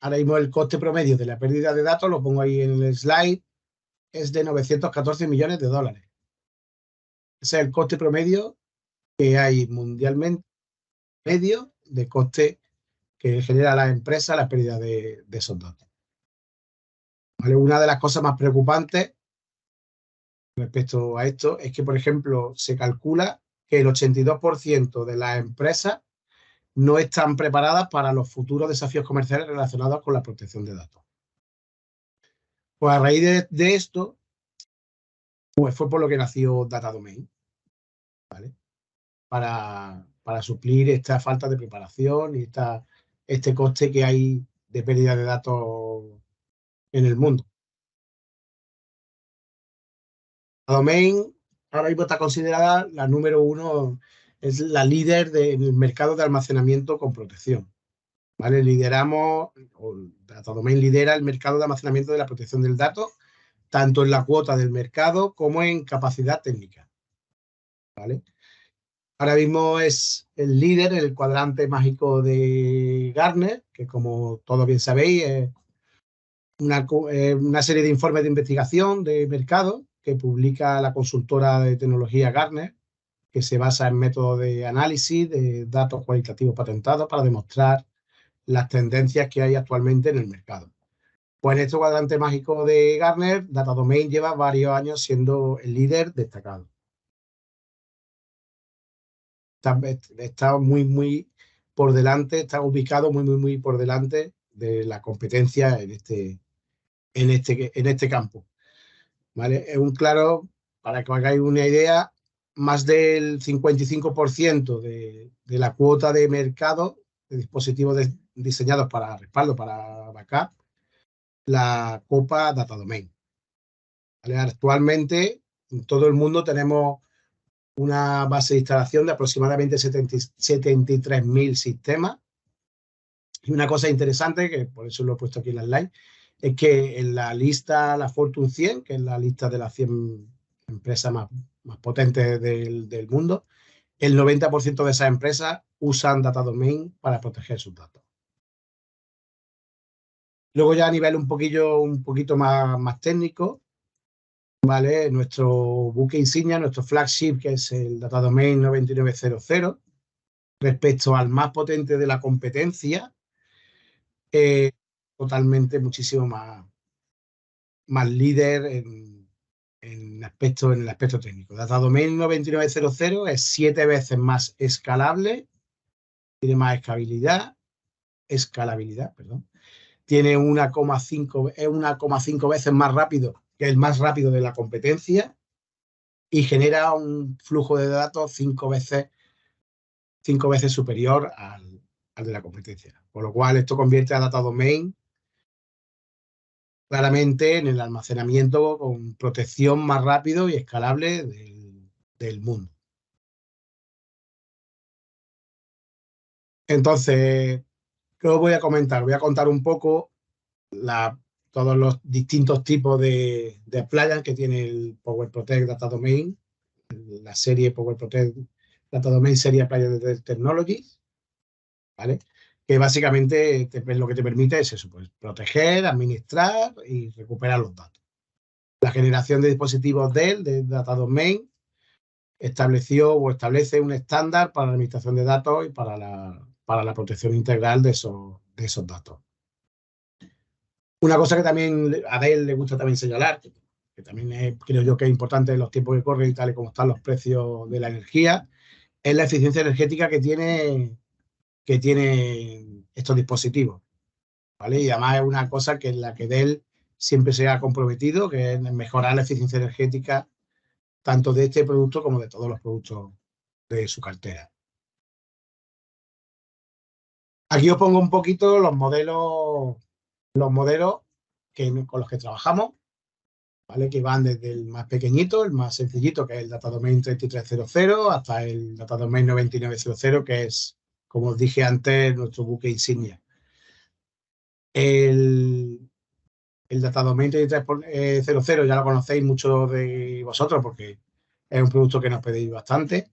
ahora mismo el coste promedio de la pérdida de datos, lo pongo ahí en el slide, es de 914 millones de dólares. Ese es el coste promedio que hay mundialmente, medio de coste que genera la empresa la pérdida de esos datos. ¿Vale? Una de las cosas más preocupantes respecto a esto es que, por ejemplo, se calcula que el 82% de las empresas no están preparadas para los futuros desafíos comerciales relacionados con la protección de datos. Pues a raíz de esto, pues fue por lo que nació Data Domain, ¿vale? Para suplir esta falta de preparación y este coste que hay de pérdida de datos en el mundo. Domain ahora mismo está considerada la número 1, es la líder en el mercado de almacenamiento con protección. ¿Vale? Data Domain lidera el mercado de almacenamiento de la protección del dato, tanto en la cuota del mercado como en capacidad técnica. ¿Vale? Ahora mismo es el líder en el cuadrante mágico de Gartner, que como todos bien sabéis, es una serie de informes de investigación de mercado que publica la consultora de tecnología Gartner, que se basa en métodos de análisis de datos cualitativos patentados para demostrar las tendencias que hay actualmente en el mercado. Pues en este cuadrante mágico de Gartner, Data Domain lleva varios años siendo el líder destacado. Está muy por delante, está ubicado muy por delante de la competencia en este campo. ¿Vale? Es un claro, para que os hagáis una idea, más del 55% de la cuota de mercado de dispositivos diseñados para respaldo, para backup, la copa Data Domain. ¿Vale? Actualmente, en todo el mundo tenemos una base de instalación de aproximadamente 73.000 sistemas. Y una cosa interesante, que por eso lo he puesto aquí en la slide, es que en la lista, la Fortune 100, que es la lista de las 100 empresas más potentes del mundo, el 90% de esas empresas usan Data Domain para proteger sus datos. Luego ya a nivel un poquito más técnico, ¿vale? Nuestro buque insignia, nuestro flagship, que es el Data Domain 9900, respecto al más potente de la competencia, totalmente muchísimo más líder en el aspecto técnico. Data Domain 9900 es 7 veces más escalable, tiene más escalabilidad, perdón. Tiene 1,5 veces más rápido que el más rápido de la competencia y genera un flujo de datos 5 veces superior al de la competencia. Por lo cual, esto convierte a Data Domain claramente en el almacenamiento con protección más rápido y escalable del mundo. Entonces, ¿qué os voy a comentar? Voy a contar un poco todos los distintos tipos de appliance que tiene el Power Protect Data Domain, la serie Power Protect Data Domain Serie Appliance Technologies, ¿vale? Que básicamente lo que te permite es eso, pues proteger, administrar y recuperar los datos. La generación de dispositivos de Data Domain establece un estándar para la administración de datos y para la protección integral de esos datos. Una cosa que también a Dell le gusta también señalar, que también creo yo que es importante en los tiempos que corren y tal y como están los precios de la energía, es la eficiencia energética que tienen estos dispositivos, ¿vale? Y además es una cosa que en la que Dell siempre se ha comprometido, que es mejorar la eficiencia energética tanto de este producto como de todos los productos de su cartera. Aquí os pongo un poquito los modelos con los que trabajamos, ¿vale? Que van desde el más pequeñito, el más sencillito, que es el Data Domain 3300, hasta el Data Domain 9900, que es, como os dije antes, nuestro buque insignia. El Data Domain 3300 ya lo conocéis muchos de vosotros porque es un producto que nos pedís bastante,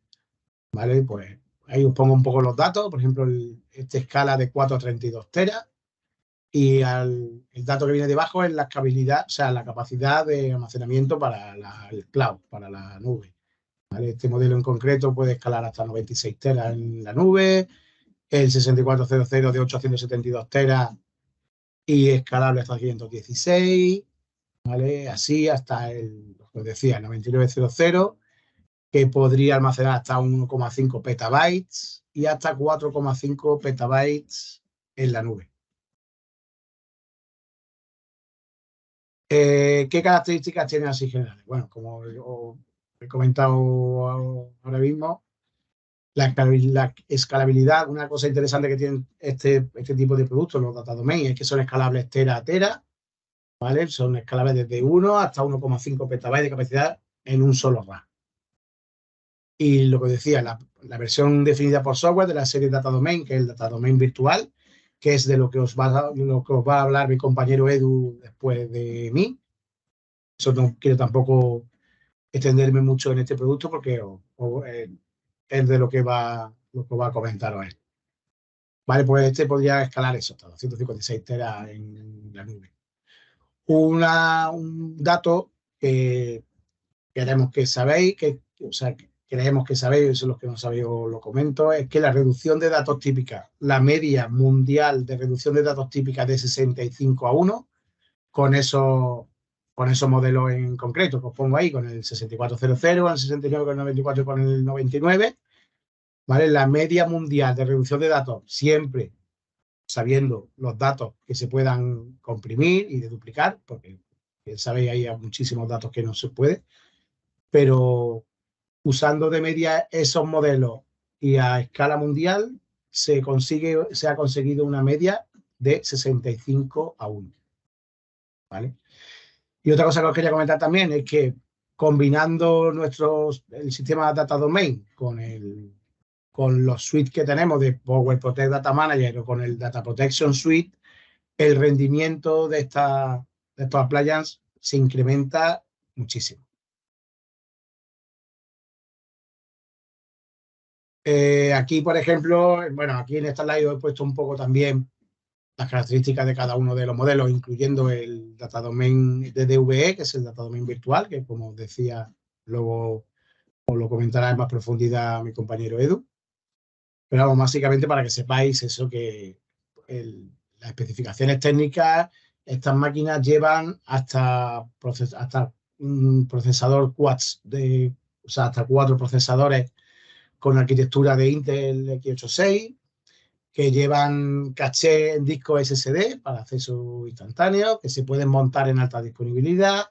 ¿vale? Pues ahí os pongo un poco los datos. Por ejemplo, esta escala de 4 a 32 teras. y el dato que viene debajo es la escalabilidad, o sea, la capacidad de almacenamiento para el cloud, para la nube. ¿Vale? Este modelo en concreto puede escalar hasta 96 teras en la nube, el 6400 de 872 teras y escalable hasta 516, ¿vale? Así hasta lo que os decía, el 9900, que podría almacenar hasta 1,5 petabytes y hasta 4,5 petabytes en la nube. ¿Qué características tiene así generales? Bueno, como os he comentado ahora mismo, la escalabilidad, una cosa interesante que tienen este tipo de productos, los data domain, es que son escalables tera a tera, ¿vale? Son escalables desde 1 hasta 1,5 petabytes de capacidad en un solo RAM. Y lo que decía, la versión definida por software de la serie Data Domain, que es el Data Domain virtual, que es de lo que os va a hablar mi compañero Edu después de mí. Eso no quiero tampoco extenderme mucho en este producto porque es de lo que va a comentaros él. Vale, pues este podría escalar eso, hasta 256 teras en la nube. Un dato que queremos que sabéis, o sea, creemos que sabéis, eso es lo que no sabéis os lo comento, es que la reducción de datos típica, la media mundial de reducción de datos típica de 65:1, con esos modelos en concreto que os pongo ahí, con el 6400, el 69 con el 94 y con el 99, ¿vale? La media mundial de reducción de datos, siempre sabiendo los datos que se puedan comprimir y deduplicar, porque sabéis, hay muchísimos datos que no se puede, pero usando de media esos modelos y a escala mundial, se ha conseguido una media de 65:1, ¿vale? Y otra cosa que os quería comentar también es que combinando el sistema Data Domain con los suites que tenemos de Power Protect Data Manager o con el Data Protection Suite, el rendimiento de estos appliances se incrementa muchísimo. Aquí, por ejemplo, bueno, aquí en esta slide he puesto un poco también las características de cada uno de los modelos, incluyendo el Data Domain de DVE, que es el Data Domain virtual, que como os decía, luego os lo comentará en más profundidad mi compañero Edu. Pero vamos, básicamente para que sepáis eso, que las especificaciones técnicas, estas máquinas llevan hasta un procesador quads, o sea, hasta 4 procesadores con arquitectura de Intel x86, que llevan caché en disco SSD para acceso instantáneo, que se pueden montar en alta disponibilidad,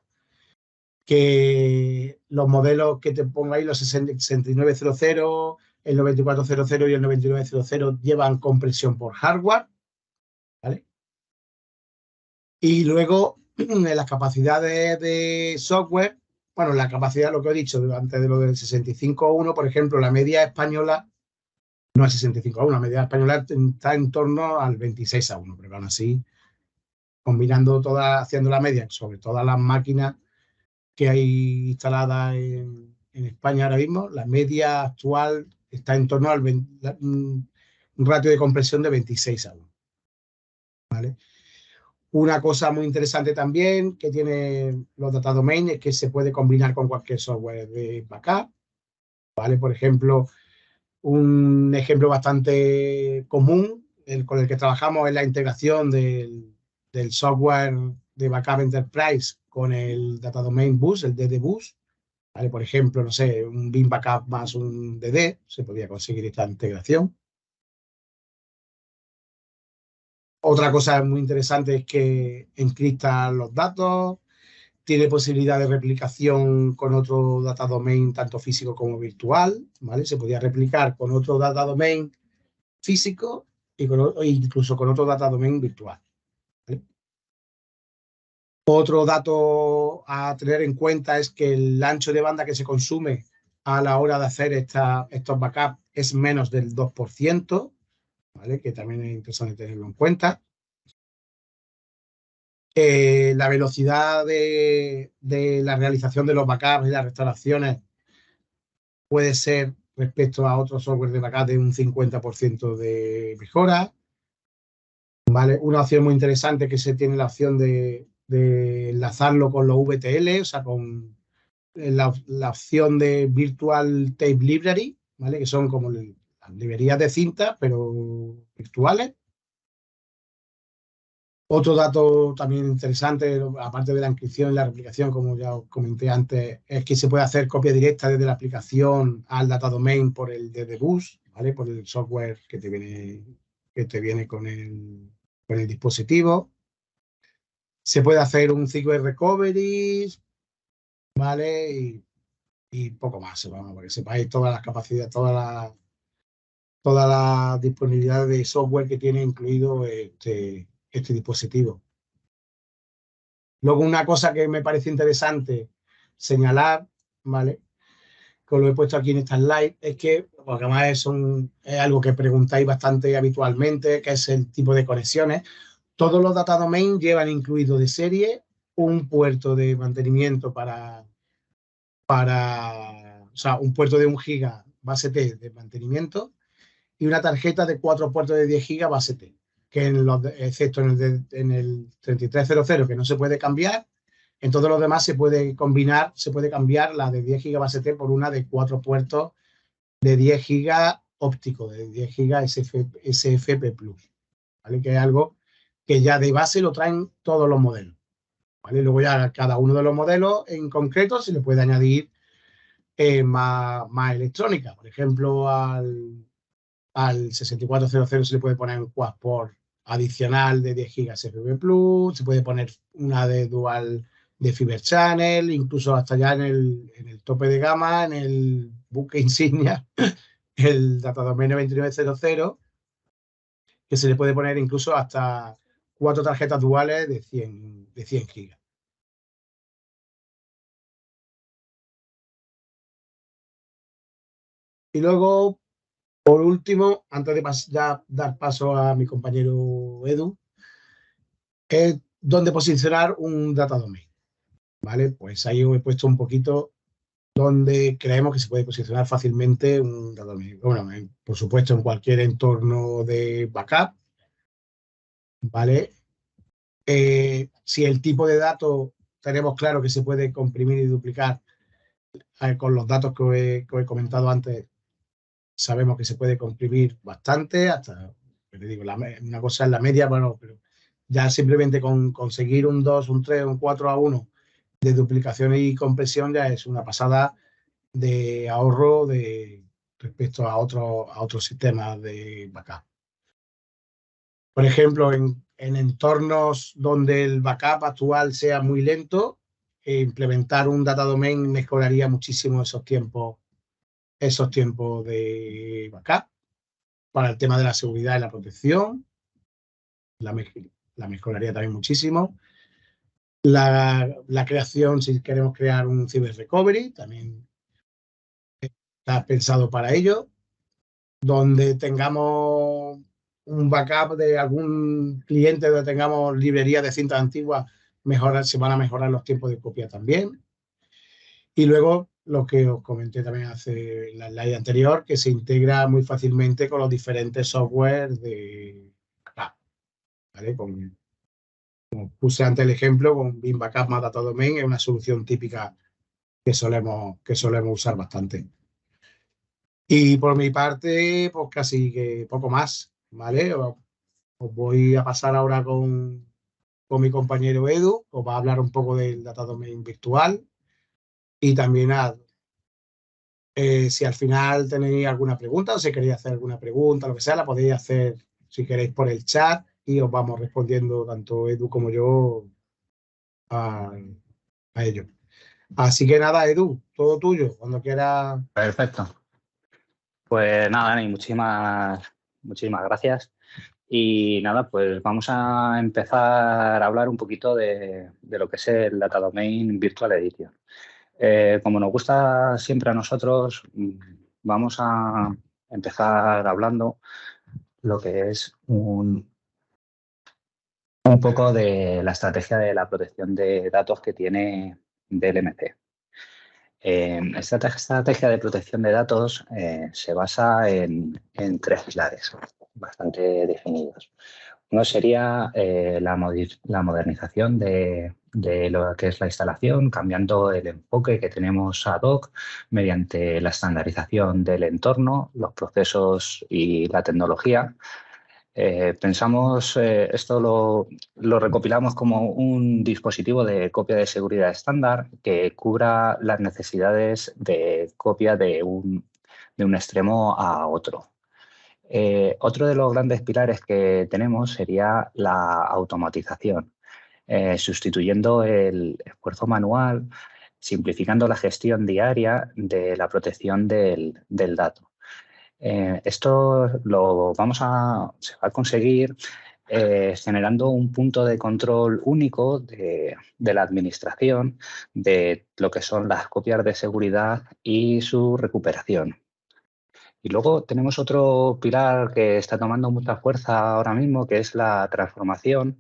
que los modelos que te pongo ahí, los 6900, el 9400 y el 9900 llevan compresión por hardware, ¿vale? Y luego en las capacidades de software, bueno, la capacidad, lo que he dicho antes de lo del 65:1, por ejemplo, la media española no es 65:1, la media española está en torno al 26:1, pero aún así, combinando todas, haciendo la media sobre todas las máquinas que hay instaladas en España ahora mismo, la media actual está en torno al un ratio de compresión de 26:1, ¿vale? Una cosa muy interesante también que tiene los data domain es que se puede combinar con cualquier software de backup, ¿vale? Por ejemplo, un ejemplo bastante común con el que trabajamos es la integración del software de Backup Enterprise con el Data Domain Bus, el DD Bus. ¿Vale? Por ejemplo, no sé, un Bin Backup más un DD, se podría conseguir esta integración. Otra cosa muy interesante es que encripta los datos, tiene posibilidad de replicación con otro data domain, tanto físico como virtual, ¿vale? Se podría replicar con otro data domain físico e incluso con otro data domain virtual, ¿vale? Otro dato a tener en cuenta es que el ancho de banda que se consume a la hora de hacer estos backups es menos del 2%, ¿vale? Que también es interesante tenerlo en cuenta. La velocidad de la realización de los backups y las restauraciones puede ser respecto a otros software de backup de un 50% de mejora. ¿vale? Una opción muy interesante que se tiene la opción de enlazarlo con los VTL, o sea, con la opción de Virtual Tape Library, ¿vale? Que son como las librerías de cinta, pero virtuales. Otro dato también interesante, aparte de la inscripción y la replicación, como ya os comenté antes, es que se puede hacer copia directa desde la aplicación al data domain por el DDBus, ¿vale? Por el software que te viene con el dispositivo. Se puede hacer un SQL recovery, ¿vale? Y poco más, vamos, para que sepáis todas las capacidades, toda la disponibilidad de software que tiene incluido este dispositivo. Luego, una cosa que me parece interesante señalar, ¿vale? Que lo he puesto aquí en esta slide, es que, porque además es algo que preguntáis bastante habitualmente, que es el tipo de conexiones. Todos los data domain llevan incluido de serie un puerto de mantenimiento o sea, un puerto de 1 giga base T de mantenimiento y una tarjeta de 4 puertos de 10 gigas base T, que excepto en el 3300, que no se puede cambiar, en todos los demás se puede combinar, se puede cambiar la de 10 gigas base T por una de 4 puertos de 10 gigas óptico, de 10 gigas SFP Plus, ¿vale? Que es algo que ya de base lo traen todos los modelos, ¿vale? Luego ya a cada uno de los modelos en concreto se le puede añadir más electrónica. Por ejemplo, al 6400 se le puede poner un quad-port adicional de 10 gigas FP Plus, se puede poner una de dual de Fiber Channel, incluso hasta ya en el tope de gama, en el buque insignia, el Datadomain 2900, que se le puede poner incluso hasta 4 tarjetas duales de 100 gigas. Y luego, por último, antes de ya dar paso a mi compañero Edu, es dónde posicionar un data domain, ¿vale? Pues ahí os he puesto un poquito donde creemos que se puede posicionar fácilmente un data domain. Bueno, por supuesto, en cualquier entorno de backup, ¿vale? Si el tipo de datos tenemos claro que se puede comprimir y duplicar, con los datos que os he comentado antes, sabemos que se puede comprimir bastante, hasta, te digo, una cosa es la media, bueno, pero ya simplemente con conseguir un 2, un 3, un 4 a 1 de duplicación y compresión ya es una pasada de ahorro respecto a otros sistemas de backup. Por ejemplo, en entornos donde el backup actual sea muy lento, implementar un data domain mejoraría muchísimo esos tiempos de backup para el tema de la seguridad y la protección. La, la mejoraría también muchísimo. La creación, si queremos crear un Cyber Recovery, también está pensado para ello. Donde tengamos un backup de algún cliente, donde tengamos librerías de cintas antiguas, se van a mejorar los tiempos de copia también. Y luego lo que os comenté también hace la slide anterior, que se integra muy fácilmente con los diferentes software de backup, ¿vale? Como puse antes el ejemplo, con Bin Backup más Data Domain es una solución típica que solemos usar bastante. Y por mi parte, pues casi que poco más, ¿vale? Os voy a pasar ahora con mi compañero Edu, os va a hablar un poco del Data Domain virtual y también si al final tenéis alguna pregunta o si queréis hacer alguna pregunta, lo que sea, la podéis hacer si queréis por el chat y os vamos respondiendo tanto Edu como yo a, a ello. Así que nada, Edu, todo tuyo, cuando quieras. Perfecto. Pues nada, Dani, muchísimas gracias. Y nada, pues vamos a empezar a hablar un poquito de lo que es el Data Domain Virtual Edition. Como nos gusta siempre a nosotros, vamos a empezar hablando lo que es un poco de la estrategia de la protección de datos que tiene DLMC. Esta estrategia de protección de datos se basa en 3 pilares bastante definidos. Uno sería la modernización de lo que es la instalación, cambiando el enfoque que tenemos ad hoc mediante la estandarización del entorno, los procesos y la tecnología. Pensamos, esto lo recopilamos como un dispositivo de copia de seguridad estándar que cubra las necesidades de copia de un extremo a otro. Otro de los grandes pilares que tenemos sería la automatización, sustituyendo el esfuerzo manual, simplificando la gestión diaria de la protección del dato. Esto se va a conseguir generando un punto de control único de la administración de lo que son las copias de seguridad y su recuperación. Y luego tenemos otro pilar que está tomando mucha fuerza ahora mismo, que es la transformación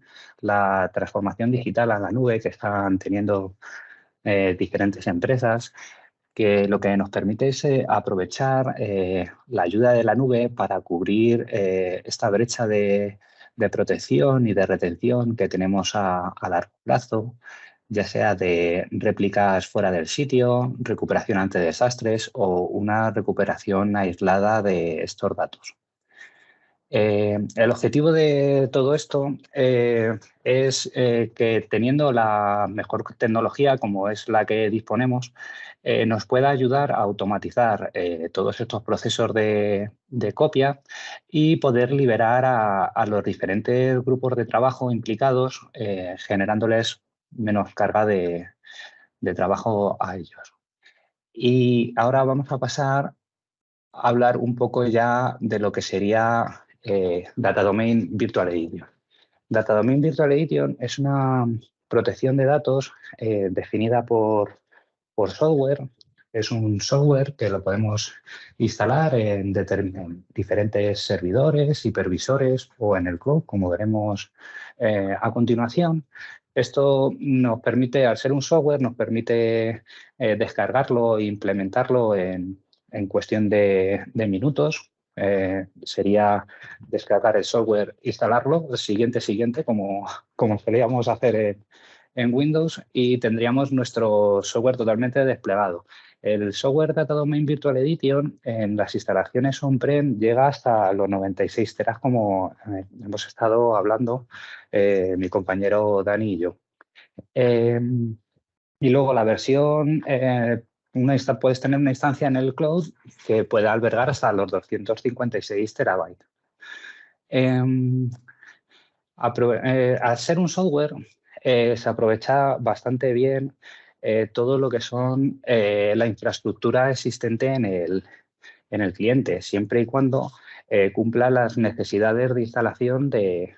digital a la nube que están teniendo diferentes empresas, que lo que nos permite es aprovechar la ayuda de la nube para cubrir esta brecha de protección y de retención que tenemos a largo plazo, ya sea de réplicas fuera del sitio, recuperación ante desastres o una recuperación aislada de estos datos. El objetivo de todo esto es que teniendo la mejor tecnología, como es la que disponemos, nos pueda ayudar a automatizar todos estos procesos de copia y poder liberar a los diferentes grupos de trabajo implicados, generándoles menos carga de trabajo a ellos. Y ahora vamos a pasar a hablar un poco ya de lo que sería Data Domain Virtual Edition. Data Domain Virtual Edition es una protección de datos definida por software. Es un software que lo podemos instalar en diferentes servidores, hipervisores o en el cloud, como veremos a continuación. Esto nos permite, al ser un software, nos permite descargarlo e implementarlo en cuestión de minutos. Sería descargar el software, instalarlo, siguiente, como solíamos hacer en Windows, y tendríamos nuestro software totalmente desplegado. El software Data Domain Virtual Edition en las instalaciones on-prem llega hasta los 96 teras, como hemos estado hablando mi compañero Dani y yo. Y luego la versión, puedes tener una instancia en el cloud que puede albergar hasta los 256 terabytes. Al ser un software, se aprovecha bastante bien todo lo que son la infraestructura existente en el cliente, siempre y cuando cumpla las necesidades de instalación de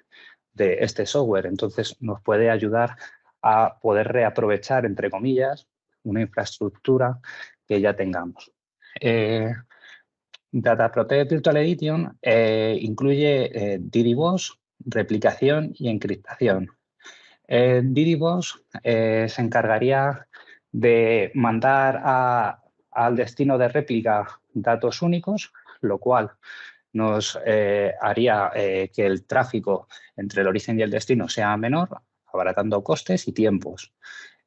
este software. Entonces, nos puede ayudar a poder reaprovechar, entre comillas, una infraestructura que ya tengamos. Data Protect Virtual Edition incluye DDoS, replicación y encriptación. DDoS se encargaría de mandar al destino de réplica datos únicos, lo cual nos haría que el tráfico entre el origen y el destino sea menor, abaratando costes y tiempos.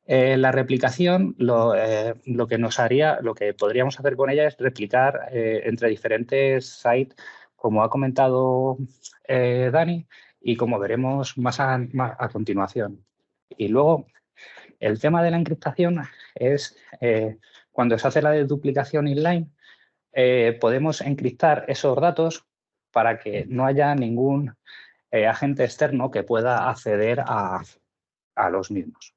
La replicación, lo que podríamos hacer con ella es replicar entre diferentes sites, como ha comentado Dani, y como veremos más a continuación. Y luego, el tema de la encriptación es cuando se hace la duplicación inline, podemos encriptar esos datos para que no haya ningún agente externo que pueda acceder a los mismos.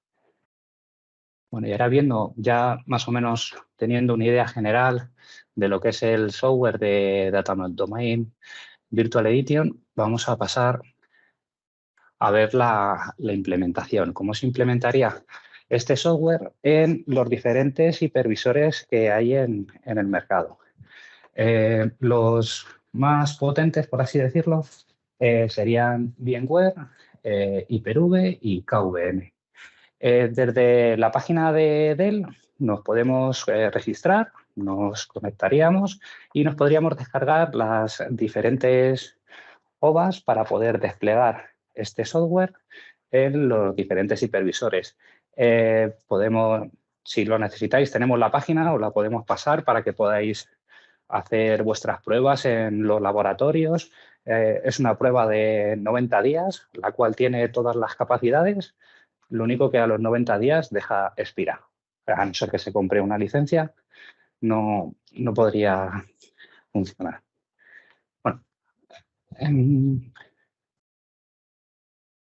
Bueno, y ahora viendo ya más o menos teniendo una idea general de lo que es el software de Data Domain Virtual Edition, vamos a pasar a ver la implementación. ¿Cómo se implementaría este software en los diferentes hipervisores que hay en el mercado? Los más potentes, por así decirlo, serían VMware, Hyper-V y KVM. Desde la página de Dell nos podemos registrar, nos conectaríamos y nos podríamos descargar las diferentes OVAs para poder desplegar este software en los diferentes hipervisores. Si lo necesitáis, tenemos la página, os la podemos pasar para que podáis hacer vuestras pruebas en los laboratorios. Es una prueba de 90 días, la cual tiene todas las capacidades. Lo único que a los 90 días deja expirar. A no ser que se compre una licencia, no podría funcionar. Bueno,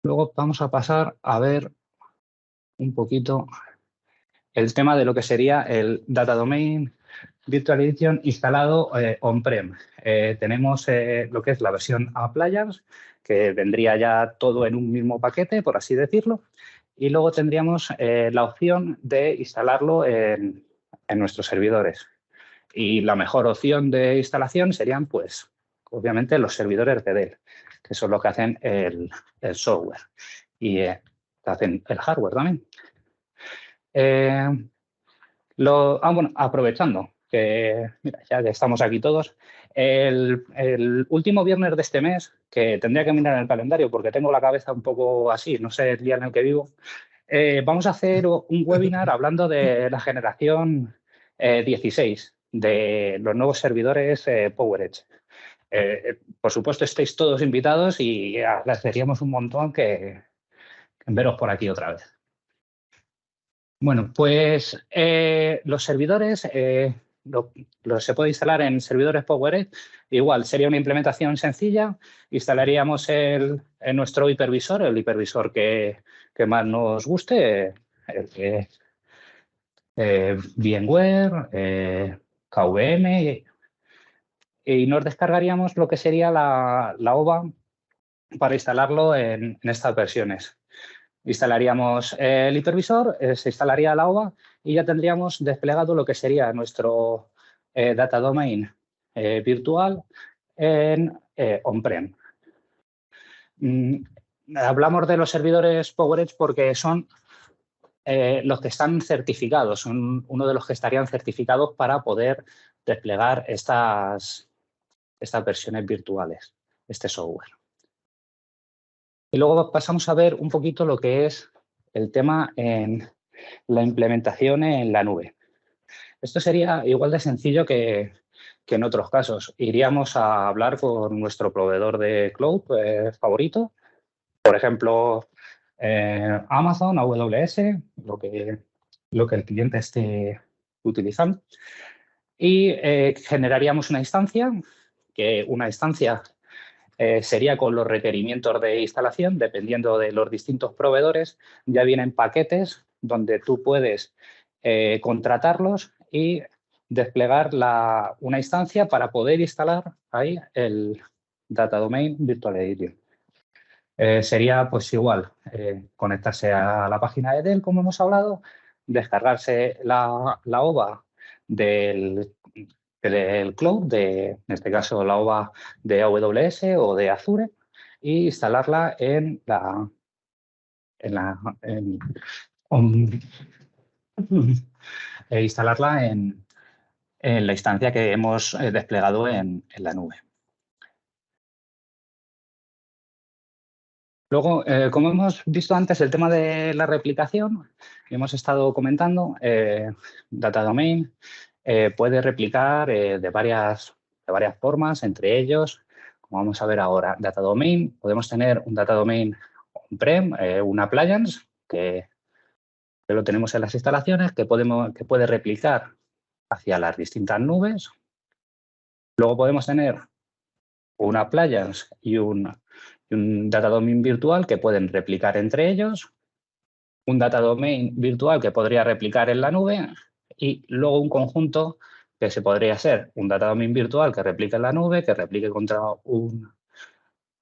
luego vamos a pasar a ver un poquito el tema de lo que sería el Data Domain Virtual Edition instalado on-prem. Tenemos lo que es la versión Appliance, que vendría ya todo en un mismo paquete, por así decirlo, y luego tendríamos la opción de instalarlo en nuestros servidores. Y la mejor opción de instalación serían, pues, obviamente, los servidores de Dell, que son los que hacen el software y hacen el hardware también. Bueno, aprovechando que, mira, ya que estamos aquí todos, el último viernes de este mes, que tendría que mirar en el calendario porque tengo la cabeza un poco así, no sé el día en el que vivo, vamos a hacer un webinar hablando de la generación 16 de los nuevos servidores PowerEdge. Por supuesto, estáis todos invitados y agradeceríamos un montón que veros por aquí otra vez. Bueno, pues los servidores se puede instalar en servidores PowerEdge. Igual, sería una implementación sencilla. Instalaríamos en nuestro hipervisor, el hipervisor que más nos guste, VMware, KVM, y nos descargaríamos lo que sería la OVA para instalarlo en estas versiones. Instalaríamos el hipervisor, se instalaría la OVA y ya tendríamos desplegado lo que sería nuestro Data Domain virtual en on-prem. Hablamos de los servidores PowerEdge porque son los que están certificados, son uno de los que estarían certificados para poder desplegar estas versiones virtuales, este software. Y luego pasamos a ver un poquito lo que es el tema en la implementación en la nube. Esto sería igual de sencillo que en otros casos. Iríamos a hablar con nuestro proveedor de cloud favorito, por ejemplo, Amazon, AWS, lo que el cliente esté utilizando. Y generaríamos una instancia, que una instancia sería con los requerimientos de instalación, dependiendo de los distintos proveedores. Ya vienen paquetes donde tú puedes contratarlos y desplegar una instancia para poder instalar ahí el Data Domain Virtual Edition. Sería pues igual, conectarse a la página de Dell, como hemos hablado, descargarse la OVA del cloud, en este caso la OVA de AWS o de Azure, e instalarla en la instancia que hemos desplegado en la nube. Luego, como hemos visto antes, el tema de la replicación, que hemos estado comentando, Data Domain puede replicar de varias formas, entre ellos, como vamos a ver ahora, Data Domain. Podemos tener un Data Domain on-prem, un appliance, que lo tenemos en las instalaciones, que puede replicar hacia las distintas nubes. Luego podemos tener un appliance y un Data Domain virtual que pueden replicar entre ellos, un Data Domain virtual que podría replicar en la nube y luego un conjunto que se podría ser un Data Domain virtual que replique en la nube, que replique contra un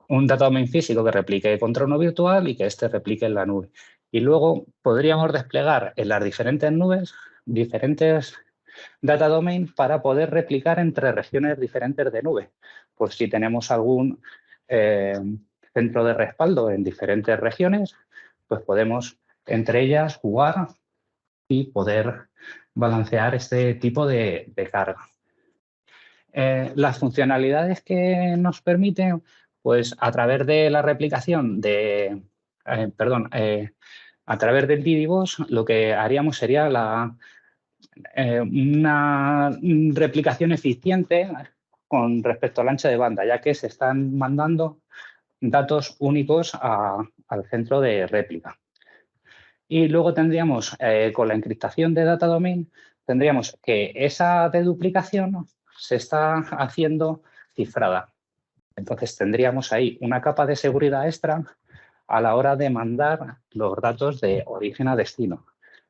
Data Domain físico que replique contra uno virtual y que éste replique en la nube. Y luego podríamos desplegar en las diferentes nubes diferentes Data Domain para poder replicar entre regiones diferentes de nube. Pues si tenemos algún centro de respaldo en diferentes regiones, pues podemos entre ellas jugar y poder balancear este tipo de carga. Las funcionalidades que nos permiten, Pues a través de la replicación a través del DDoS, lo que haríamos sería una replicación eficiente con respecto al ancho de banda, ya que se están mandando datos únicos al centro de réplica. Y luego tendríamos, con la encriptación de data domain, tendríamos que esa deduplicación se está haciendo cifrada. Entonces tendríamos ahí una capa de seguridad extra a la hora de mandar los datos de origen a destino,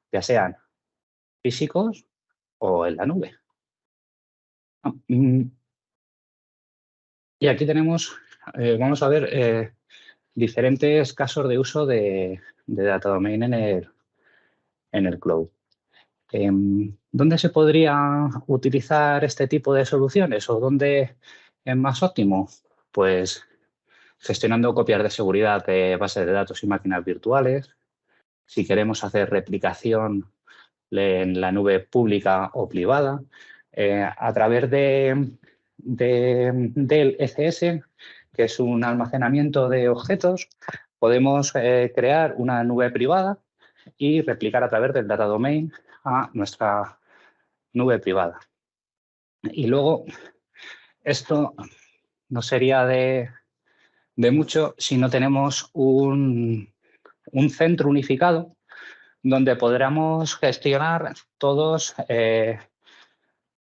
ya sean físicos o en la nube. Y aquí tenemos, vamos a ver diferentes casos de uso de data domain en el cloud. ¿Dónde se podría utilizar este tipo de soluciones o dónde es más óptimo? Pues gestionando copias de seguridad de bases de datos y máquinas virtuales. Si queremos hacer replicación en la nube pública o privada, a través del ECS, que es un almacenamiento de objetos, podemos crear una nube privada y replicar a través del data domain a nuestra nube privada. Y luego, esto no sería de mucho si no tenemos un centro unificado donde podamos gestionar todos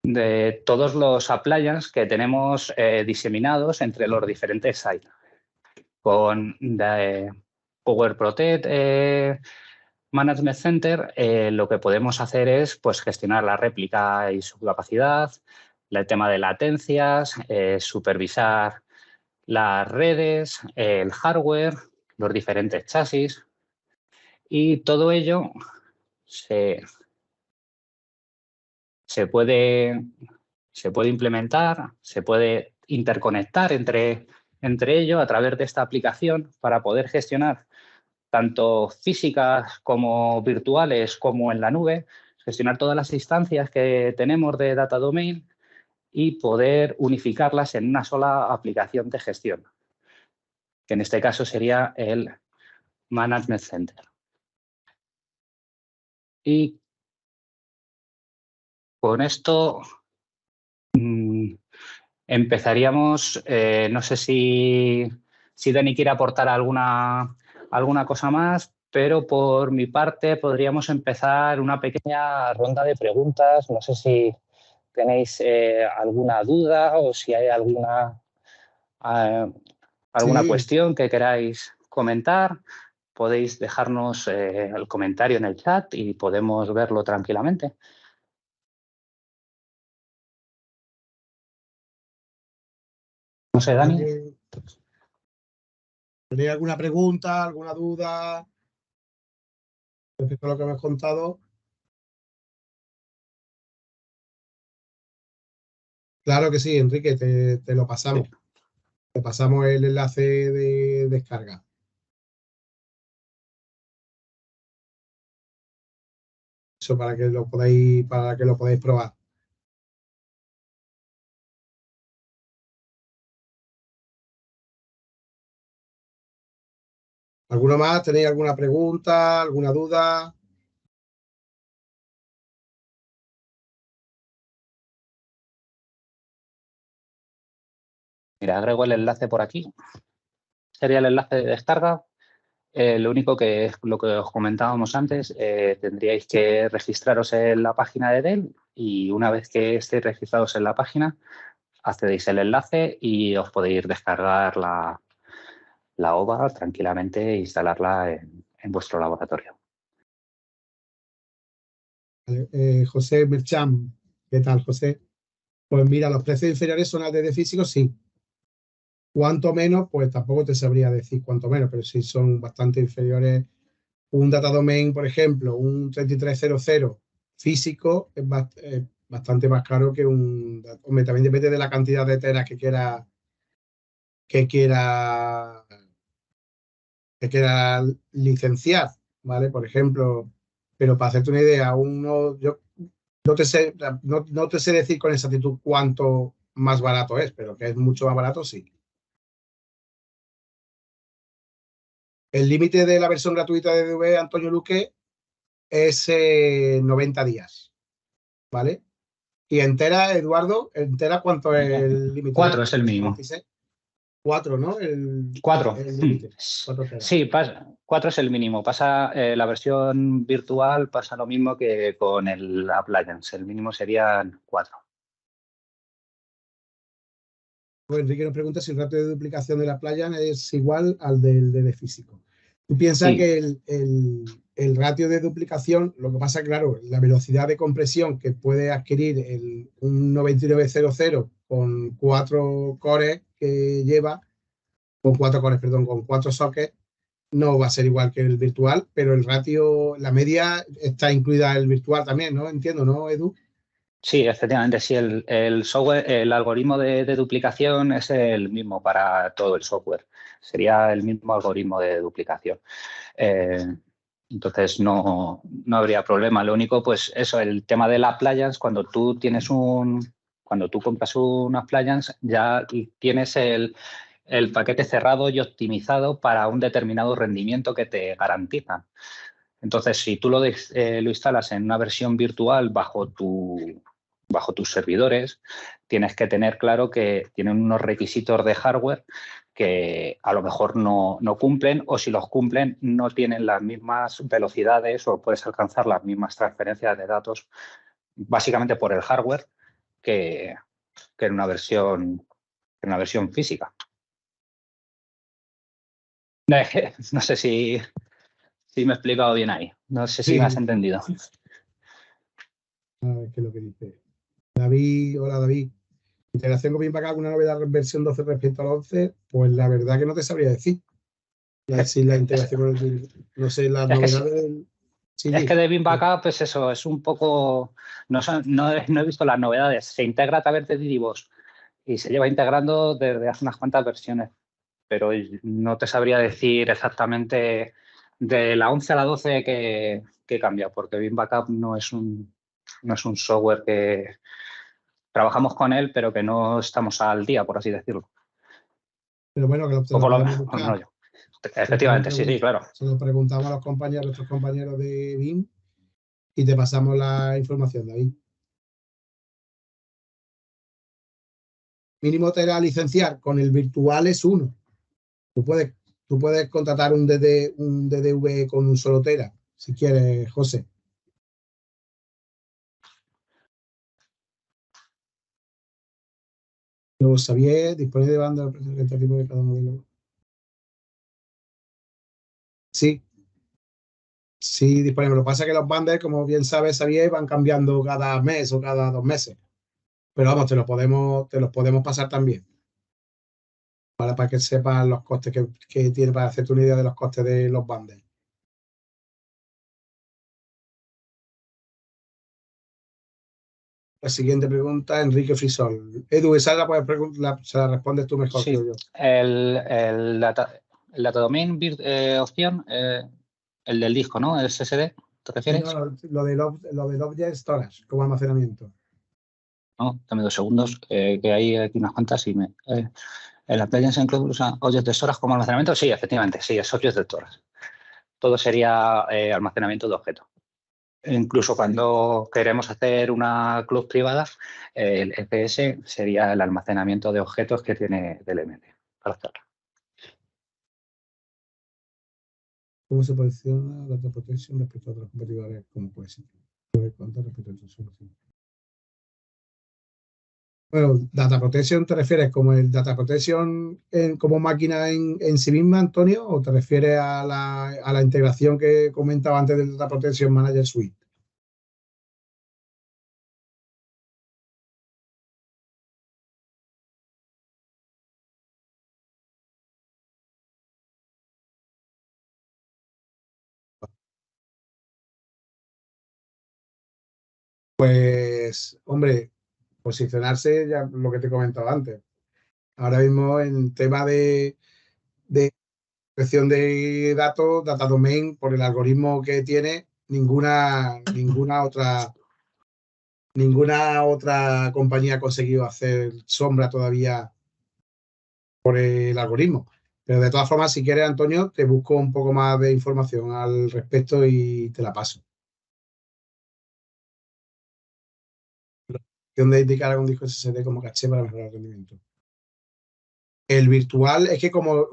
los appliances que tenemos diseminados entre los diferentes sites. Con Power Protect Management Center, lo que podemos hacer es pues, gestionar la réplica y su capacidad, el tema de latencias, supervisar las redes, el hardware, los diferentes chasis, y todo ello se puede implementar, se puede interconectar entre ellos a través de esta aplicación para poder gestionar tanto físicas como virtuales como en la nube, gestionar todas las instancias que tenemos de data domain y poder unificarlas en una sola aplicación de gestión, que en este caso sería el Management Center. Y con esto empezaríamos, no sé si Dani quiere aportar alguna cosa más, pero por mi parte podríamos empezar una pequeña ronda de preguntas. No sé si tenéis alguna duda o si hay alguna Sí. cuestión que queráis comentar. Podéis dejarnos el comentario en el chat y podemos verlo tranquilamente. No sé, Dani. ¿Tenéis alguna pregunta, alguna duda respecto a lo que me has contado? Claro que sí, Enrique, te lo pasamos. Sí. Te pasamos el enlace de descarga. Eso para que lo podáis probar. ¿Alguno más? ¿Tenéis alguna pregunta, alguna duda? Mira, agrego el enlace por aquí. Sería el enlace de descarga. Lo único que es lo que os comentábamos antes, tendríais que registraros en la página de Dell y una vez que estéis registrados en la página, accedéis al enlace y os podéis descargar la OVA tranquilamente e instalarla en vuestro laboratorio. José Merchán, ¿qué tal, José? Pues mira, los precios inferiores son al de físico, sí. Cuanto menos, pues tampoco te sabría decir cuánto menos, pero sí son bastante inferiores. Un data domain, por ejemplo, un 3300 físico es bastante más caro que un... Hombre, también depende de la cantidad de teras que quiera licenciar, ¿vale? Por ejemplo, pero para hacerte una idea, yo no te sé decir con exactitud cuánto más barato es, pero que es mucho más barato, sí. El límite de la versión gratuita de DV, Antonio Luque, es 90 días, ¿vale? Y entera, Eduardo, entera, ¿cuánto es el límite? 4 es el mínimo. 26. 4, ¿no? 4. El límite. 4 teras. Sí, 4 es el mínimo. Pasa la versión virtual, pasa lo mismo que con el Appliance. El mínimo serían 4. Pues Enrique nos pregunta si el ratio de duplicación de la playa es igual al del DD físico. Tú piensas Sí. que el ratio de duplicación, lo que pasa, claro, la velocidad de compresión que puede adquirir un 9900 con 4 cores que lleva, con 4 cores, perdón, con 4 sockets, no va a ser igual que el virtual, pero el ratio, la media está incluida el virtual también, ¿no? Entiendo, ¿no, Edu? Sí, efectivamente, sí. El software, el algoritmo de duplicación es el mismo para todo el software. Sería el mismo algoritmo de duplicación. Entonces no habría problema. Lo único, pues eso, el tema de las appliance, cuando tú compras un appliance, ya tienes el paquete cerrado y optimizado para un determinado rendimiento que te garantizan. Entonces, si tú lo instalas en una versión virtual bajo tus servidores, tienes que tener claro que tienen unos requisitos de hardware que a lo mejor no cumplen, o si los cumplen no tienen las mismas velocidades o puedes alcanzar las mismas transferencias de datos, básicamente por el hardware, que en una versión física. No sé si me he explicado bien ahí. No sé si me has entendido. A ver qué es lo que dice. David, hola David. Integración con Bimpack, ¿alguna novedad en versión 12 respecto al 11? Pues la verdad que no te sabría decir. Si la integración con el, no sé, las novedades. Es que de Beam Backup, pues eso, es un poco. No he visto las novedades. Se integra a través de DDoS y se lleva integrando desde hace unas cuantas versiones, pero no te sabría decir exactamente de la 11 a la 12 qué cambia, porque Beam Backup no es un software que trabajamos con él, pero que no estamos al día, por así decirlo. Pero bueno, que lo podemos buscar. Efectivamente, sí, claro. Se lo preguntamos a los compañeros, nuestros compañeros de BIM, y te pasamos la información, David. Mínimo te irá a licenciar con el virtual es 1. Tú puedes contratar un DDV con un solo tera, si quieres, José. No lo sabía, disponible de banda representativa de cada modelo. Sí, disponible. Lo que pasa es que los bandes, como bien sabes, Xavier, van cambiando cada mes o cada 2 meses. Pero vamos, te los podemos pasar también. Para que sepas los costes que tiene, para hacerte una idea de los costes de los bandes. La siguiente pregunta, Enrique Frisol. Edu, esa se la respondes tú mejor, Sí, creo yo. el data domain opción, el del disco, ¿no? El SSD, ¿te refieres? No, lo del Object Storage como almacenamiento. No, dame 2 segundos, que hay aquí unas cuantas y el Appliance incluye Object Storage como almacenamiento. Sí, efectivamente, sí, es Object Storage. Todo sería almacenamiento de objetos. Incluso cuando queremos hacer una club privada, el EPS sería el almacenamiento de objetos que tiene DLM para hacerlo. ¿Cómo se posiciona Data Protection respecto a otros competidores? ¿Cómo puede ser? Respecto a otros soluciones. Bueno, Data Protection, ¿te refieres como el Data Protection como máquina en sí misma, Antonio? ¿O te refieres a la integración que comentaba antes del Data Protection Manager Suite? Pues, hombre, posicionarse, ya lo que te he comentado antes. Ahora mismo en tema de protección de datos, Data Domain, por el algoritmo que tiene, ninguna otra compañía ha conseguido hacer sombra todavía por el algoritmo. Pero de todas formas, si quieres, Antonio, te busco un poco más de información al respecto y te la paso. ¿Dónde indicar algún disco SSD como caché para mejorar el rendimiento? El virtual, es que como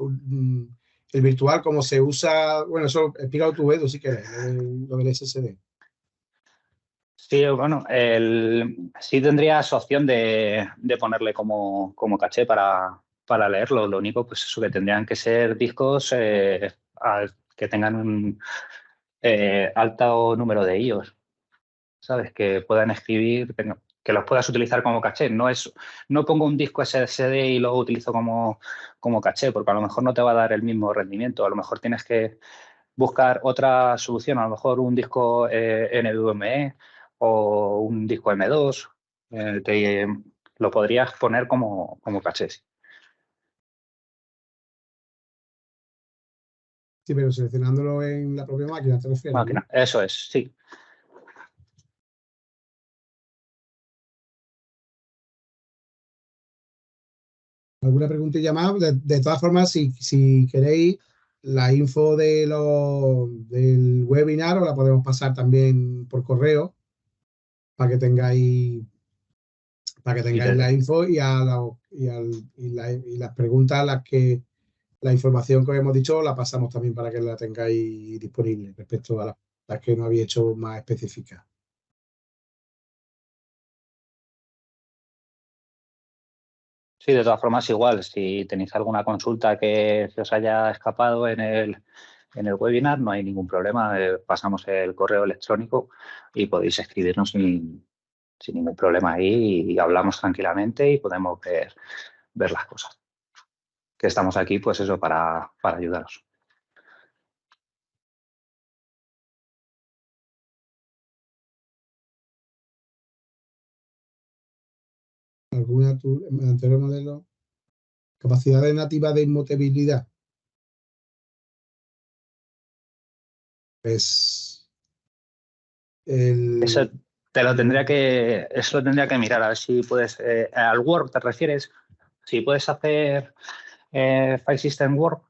el virtual, como se usa, bueno, eso explícalo tú, Edu, si quieres, lo del SSD. Sí, bueno, sí tendrías opción de ponerle como caché para leerlo. Lo único, pues eso, que tendrían que ser discos que tengan un alto número de IOS, ¿sabes? Que puedan escribir, que los puedas utilizar como caché. No pongo un disco SSD y lo utilizo como caché, porque a lo mejor no te va a dar el mismo rendimiento. A lo mejor tienes que buscar otra solución, a lo mejor un disco NVMe o un disco M2, lo podrías poner como caché. Sí. Sí, pero seleccionándolo en la propia máquina, te refieres, ¿no? Máquina, eso es, sí. ¿Alguna preguntilla más? De todas formas, si queréis la info del webinar, os la podemos pasar también por correo para que tengáis, la info y las preguntas, la información que os hemos dicho, la pasamos también para que la tengáis disponible respecto a las que no habéis hecho más específicas. Sí, de todas formas, igual, si tenéis alguna consulta que se os haya escapado en el webinar, no hay ningún problema. Pasamos el correo electrónico y podéis escribirnos sin ningún problema ahí y hablamos tranquilamente y podemos ver las cosas. Que estamos aquí, pues eso, para ayudaros. ¿Alguna en el anterior modelo? Capacidades nativas de inmutabilidad. Pues Eso el, eso lo tendría que mirar, a ver si puedes, al Word te refieres, si puedes hacer File System Word.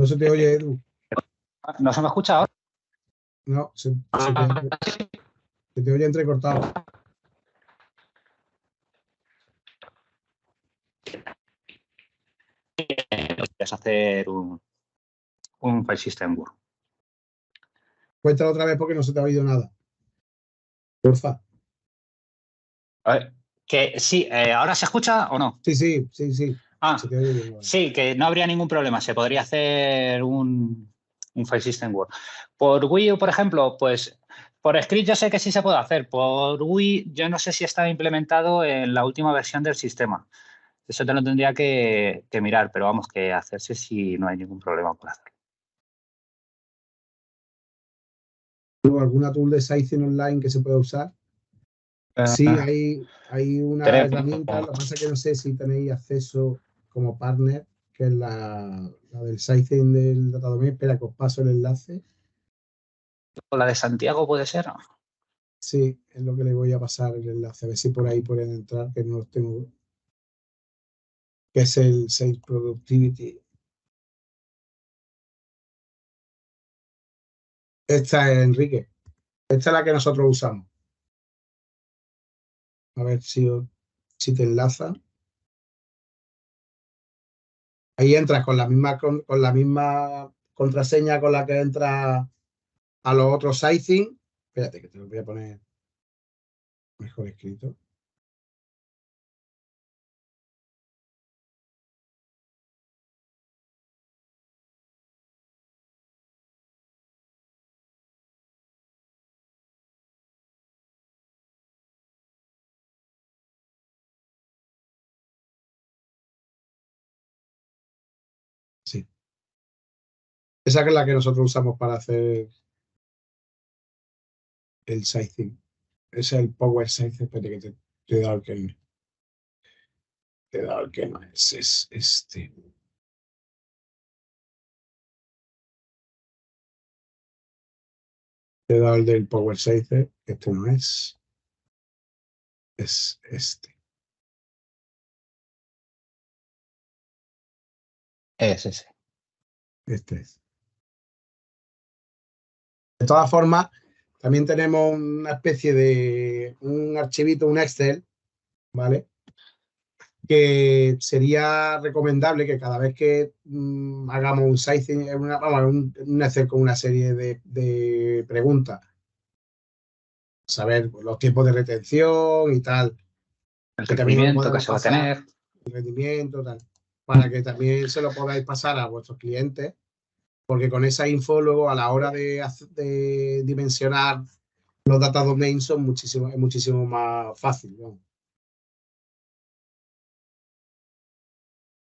no se te oye, Edu. ¿No se me escucha ahora? No, se te oye entrecortado. Puedes hacer un File System Word. Cuéntalo otra vez porque no se te ha oído nada. Porfa. A ver, que sí, ¿ahora se escucha o no? Sí, sí, sí, sí. Se Ah, te oye bien ahora. sí, que no habría ningún problema. Se podría hacer un File System Word. Por Wii U, por ejemplo, pues por script yo sé que sí se puede hacer. Por Wii yo no sé si está implementado en la última versión del sistema. Eso te lo tendría que mirar, pero vamos, que hacerse si no hay ningún problema por hacerlo. ¿Alguna tool de Sizing online que se pueda usar? Sí, hay una Tenemos, herramienta, lo que pasa es que no sé si tenéis acceso como partner, que es la del Sizing del Datadomain. Espera, que os paso el enlace. la de Santiago puede ser. Sí, es lo que le voy a pasar el enlace, a ver si por ahí pueden entrar, que no los tengo, que es el Sales Productivity. Esta es, Enrique, esta es la que nosotros usamos. A ver si te enlaza. Ahí entras con la misma contraseña con la que entras a los otros sizing. Espérate, que te lo voy a poner mejor escrito. Sí. Esa es la que nosotros usamos para hacer el sizing. Ese es el Power Size. Espérate que te he dado el que Te he dado el que no es este. Te he dado el del Power Saver, este no es. Es este. Es ese. Este es. De todas formas, también tenemos una especie de un archivito, un Excel, ¿vale? Que sería recomendable que cada vez que hagamos un sizing, un Excel con una serie de preguntas, saber los tiempos de retención y tal, El que también lo rendimiento que podemos se va a pasar, tener. el rendimiento, tal, para que también se lo podáis pasar a vuestros clientes, porque con esa info luego a la hora de dimensionar los data domains es muchísimo más fácil, ¿no?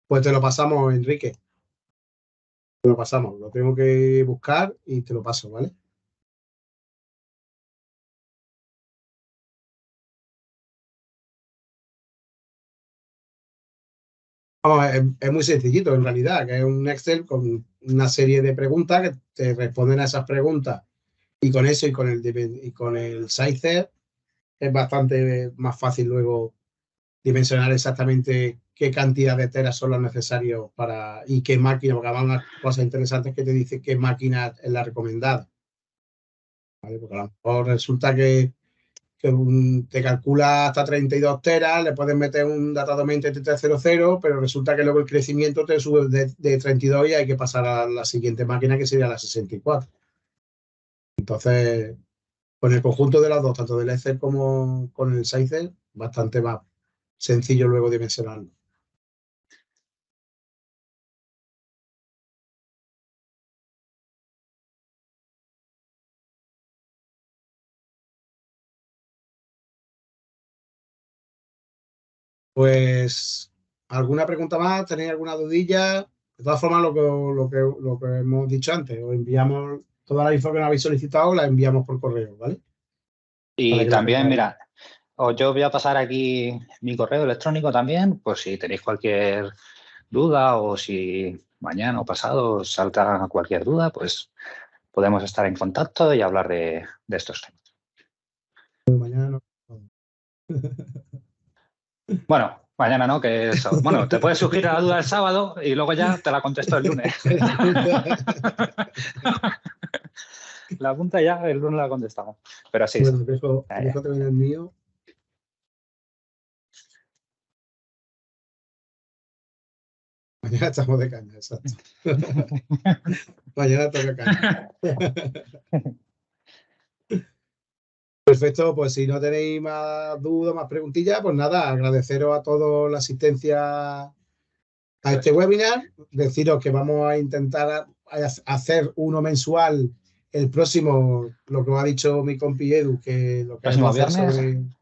Pues te lo pasamos, Enrique. Te lo pasamos. Lo tengo que buscar y te lo paso, ¿vale? Vamos, es muy sencillito en realidad, que es un Excel con una serie de preguntas que te responden a esas preguntas y con eso y con el Sizer es bastante más fácil luego dimensionar exactamente qué cantidad de teras son los necesarios para y qué máquina, porque hay unas cosas interesantes que te dice qué máquina es la recomendada, ¿vale? Porque a lo mejor resulta que te calcula hasta 32 teras, le puedes meter un data domain 3300, pero resulta que luego el crecimiento te sube de 32 y hay que pasar a la siguiente máquina que sería la 64. Entonces, con el conjunto de las dos, tanto del Excel como con el Sizer, bastante más sencillo luego dimensionarlo. Pues, ¿alguna pregunta más? ¿Tenéis alguna dudilla? De todas formas, lo que hemos dicho antes, os enviamos toda la info que nos habéis solicitado, la enviamos por correo, ¿vale? Para Y que la también, tengáis. mira, yo voy a pasar aquí mi correo electrónico también, pues si tenéis cualquier duda o si mañana o pasado os salta cualquier duda, pues podemos estar en contacto y hablar de estos temas. Mañana no. Bueno, mañana no, que eso. Bueno, te puedes surgir la duda el sábado y luego ya te la contesto el lunes. La apunta ya, el lunes la contestamos. Pero sí. Bueno, dejo también el mío. Mañana estamos de caña, exacto. Mañana toca caña. Perfecto, pues si no tenéis más dudas, más preguntillas, pues nada, agradeceros a todos la asistencia a este webinar, deciros que vamos a intentar hacer uno mensual el próximo, lo que os ha dicho mi compi Edu, que lo que Próximo vamos a hacer viernes.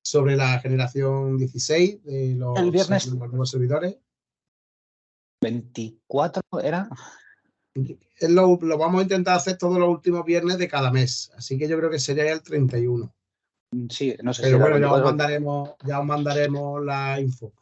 sobre la generación 16 de El los viernes nuevos servidores. 24 era. Lo vamos a intentar hacer todos los últimos viernes de cada mes, así que yo creo que sería el 31. Sí, no sé si Pero era bueno, 24. ya os mandaremos la info.